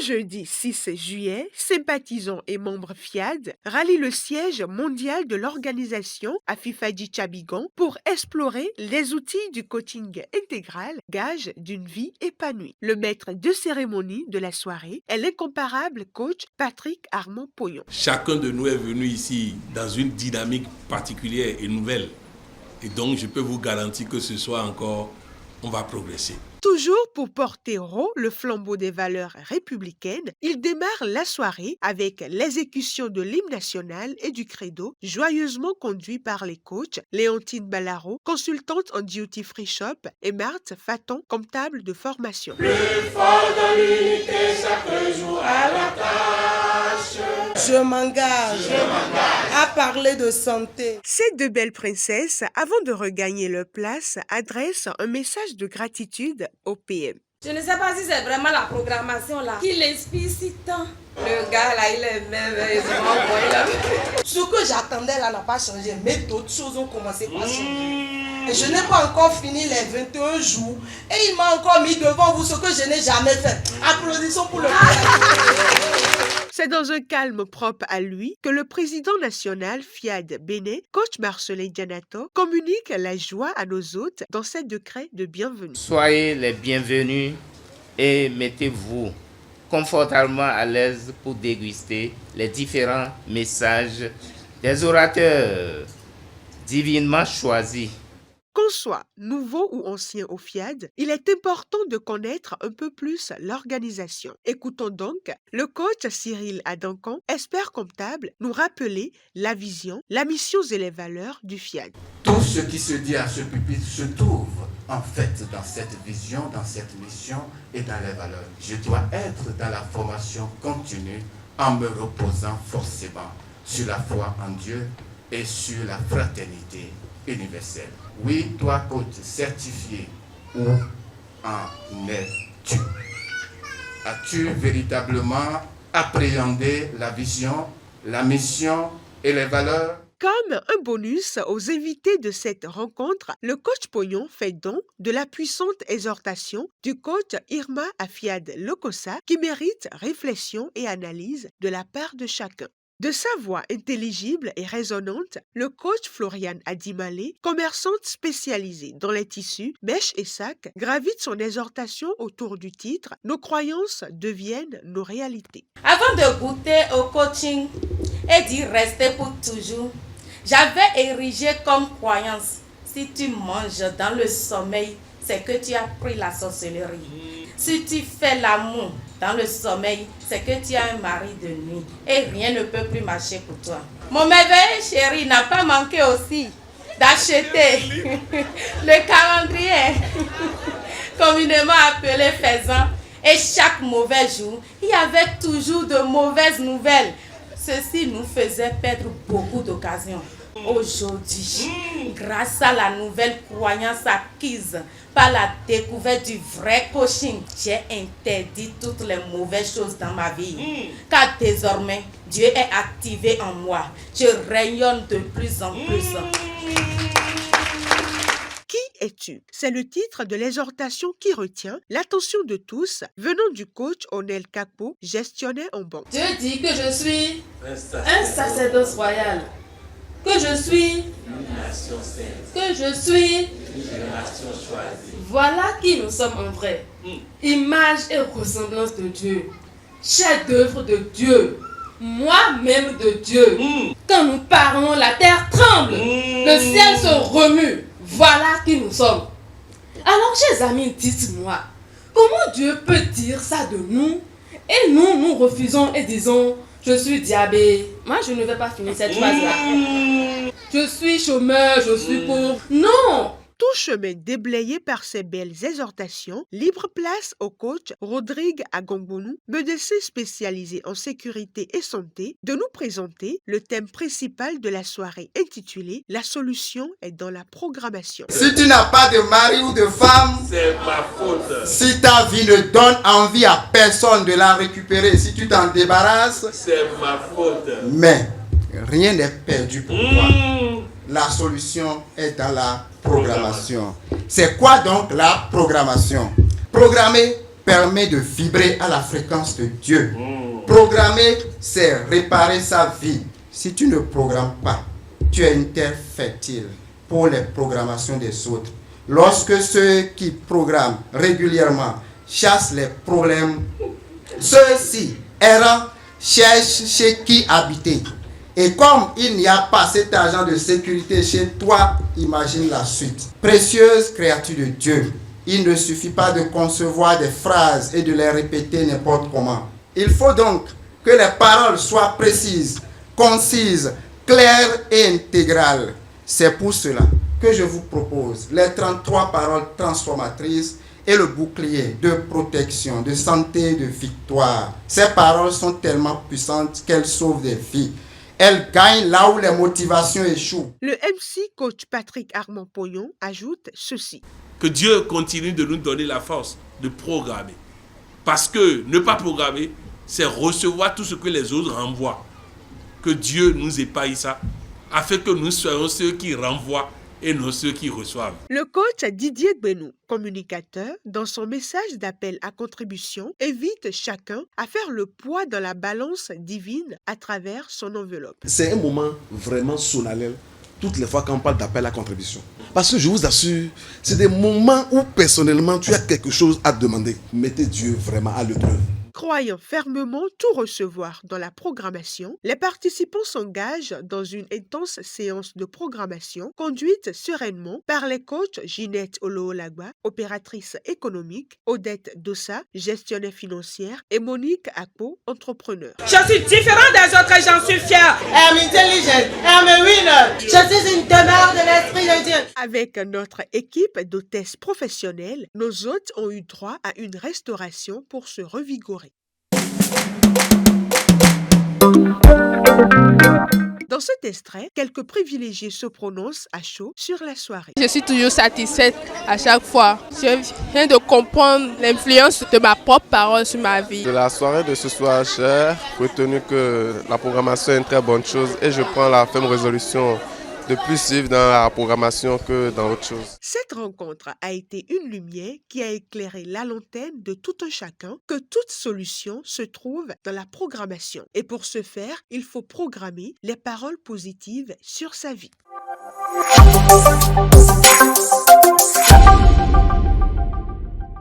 jeudi 6 juillet, sympathisants et membres FIAD rallient le siège mondial de l'organisation à Fifadji Tchabigon pour explorer les outils du coaching intégral, gage d'une vie épanouie. Le maître de cérémonie de la soirée est l'incomparable coach Patrick Armand Poyon. Chacun de nous est venu ici dans une dynamique particulière et nouvelle. Et donc, je peux vous garantir que ce soir encore, on va progresser. Toujours pour porter haut le flambeau des valeurs républicaines, il démarre la soirée avec l'exécution de l'hymne national et du credo, joyeusement conduit par les coachs Léontine Ballaro, consultante en duty free shop, et Marthe Faton, comptable de formation. Plus fort de l'unité chaque jour à la tâche. Je m'engage à parler de santé. Ces deux belles princesses, avant de regagner leur place, adressent un message de gratitude au PM. Je ne sais pas si c'est vraiment la programmation là qui l'inspire si tant. Le gars là, il est merveilleusement bon. Ce que j'attendais là n'a pas changé, mais d'autres choses ont commencé à changer. Et je n'ai pas encore fini les 21 jours et il m'a encore mis devant vous ce que je n'ai jamais fait. Applaudissons pour le C'est dans un calme propre à lui que le président national FIAD Bénin, coach Marcelin Dianato, communique la joie à nos hôtes dans ses décrets de bienvenue. Soyez les bienvenus et mettez-vous confortablement à l'aise pour déguster les différents messages des orateurs divinement choisis. Qu'on soit nouveau ou ancien au FIAD, il est important de connaître un peu plus l'organisation. Écoutons donc le coach Cyril Adancan, expert comptable, nous rappeler la vision, la mission et les valeurs du FIAD. Tout ce qui se dit à ce pupitre se trouve en fait dans cette vision, dans cette mission et dans les valeurs. Je dois être dans la formation continue en me reposant forcément sur la foi en Dieu et sur la fraternité universelle. Oui, toi, coach certifié, où en es-tu? As-tu véritablement appréhendé la vision, la mission et les valeurs? Comme un bonus aux invités de cette rencontre, le coach Poyon fait don de la puissante exhortation du coach Irma Afiad Lokossa qui mérite réflexion et analyse de la part de chacun. De sa voix intelligible et résonnante, le coach Florian Adimale, commerçante spécialisée dans les tissus, mèches et sacs, gravite son exhortation autour du titre « Nos croyances deviennent nos réalités ». Avant de goûter au coaching et d'y rester pour toujours, j'avais érigé comme croyance, si tu manges dans le sommeil, c'est que tu as pris la sorcellerie. Si tu fais l'amour dans le sommeil, c'est que tu as un mari de nuit et rien ne peut plus marcher pour toi. Mon merveilleux chéri n'a pas manqué aussi d'acheter le calendrier, communément appelé faisan. Et chaque mauvais jour, il y avait toujours de mauvaises nouvelles. Ceci nous faisait perdre beaucoup d'occasions. Aujourd'hui, grâce à la nouvelle croyance acquise par la découverte du vrai coaching, j'ai interdit toutes les mauvaises choses dans ma vie. Car désormais, Dieu est activé en moi. Je rayonne de plus en plus. Qui es-tu? C'est le titre de l'exhortation qui retient l'attention de tous venant du coach Onel Kakpo, gestionnaire en banque. Dieu dit que je suis un sacerdoce royal, que je suis Une nation sainte. que je suis Une génération choisie. Voilà qui nous sommes en vrai. Image et ressemblance de Dieu. Chef-d'œuvre de Dieu. Moi-même de Dieu. Quand nous parlons, la terre tremble. Le ciel se remue. Voilà qui nous sommes. Alors, chers amis, dites-moi, comment Dieu peut dire ça de nous? Et nous refusons et disons, je suis diabé. Moi, je ne vais pas finir cette phrase-là. Je suis chômeur, je suis pauvre. Non! Tout chemin déblayé par ces belles exhortations, libre place au coach Rodrigue Agongbonu, médecin spécialisé en sécurité et santé, de nous présenter le thème principal de la soirée intitulé « La solution est dans la programmation ». Si tu n'as pas de mari ou de femme, C'est ma faute. si ta vie ne donne envie à personne de la récupérer, si tu t'en débarrasses, C'est ma faute. mais rien n'est perdu pour toi. La solution est dans la programmation. C'est quoi donc la programmation? Programmer, permet de vibrer à la fréquence de Dieu. Programmer, c'est réparer sa vie. Si tu ne programmes pas, tu es une terre fertile pour les programmations des autres. Lorsque ceux qui programment régulièrement chassent les problèmes, ceux-ci, errants, cherchent chez qui habiter. Et comme il n'y a pas cet argent de sécurité chez toi, imagine la suite. Précieuse créature de Dieu, il ne suffit pas de concevoir des phrases et de les répéter n'importe comment. Il faut donc que les paroles soient précises, concises, claires et intégrales. C'est pour cela que je vous propose les 33 paroles transformatrices et le bouclier de protection, de santé, de victoire. Ces paroles sont tellement puissantes qu'elles sauvent des vies. Elles gagnent là où les motivations échouent. Le MC coach Patrick Armand Poyon ajoute ceci. Que Dieu continue de nous donner la force de programmer. Parce que ne pas programmer, c'est recevoir tout ce que les autres renvoient. Que Dieu nous épargne ça, afin que nous soyons ceux qui renvoient et non ceux qui reçoivent. Le coach Didier Benou, communicateur, dans son message d'appel à contribution, invite chacun à faire le poids dans la balance divine à travers son enveloppe. C'est un moment vraiment solennel toutes les fois qu'on parle d'appel à contribution. Parce que je vous assure, c'est des moments où personnellement tu as quelque chose à demander. Mettez Dieu vraiment à l'épreuve. Croyant fermement tout recevoir dans la programmation, les participants s'engagent dans une intense séance de programmation conduite sereinement par les coachs Ginette Oloolagba, opératrice économique, Odette Dossa, gestionnaire financière et Monique Akpo, entrepreneur. Je suis différent des autres et j'en suis fière. I'm intelligent, I'm a winner. Je suis une demeure de l'Esprit de Dieu. Avec notre équipe d'hôtesses professionnelles, nos hôtes ont eu droit à une restauration pour se revigorer. Dans cet extrait, quelques privilégiés se prononcent à chaud sur la soirée. Je suis toujours satisfaite à chaque fois. Je viens de comprendre l'influence de ma propre parole sur ma vie. De la soirée de ce soir, j'ai retenu que la programmation est une très bonne chose et je prends la ferme résolution de plus suivre dans la programmation que dans autre chose. Cette rencontre a été une lumière qui a éclairé la lanterne de tout un chacun que toute solution se trouve dans la programmation. Et pour ce faire, il faut programmer les paroles positives sur sa vie.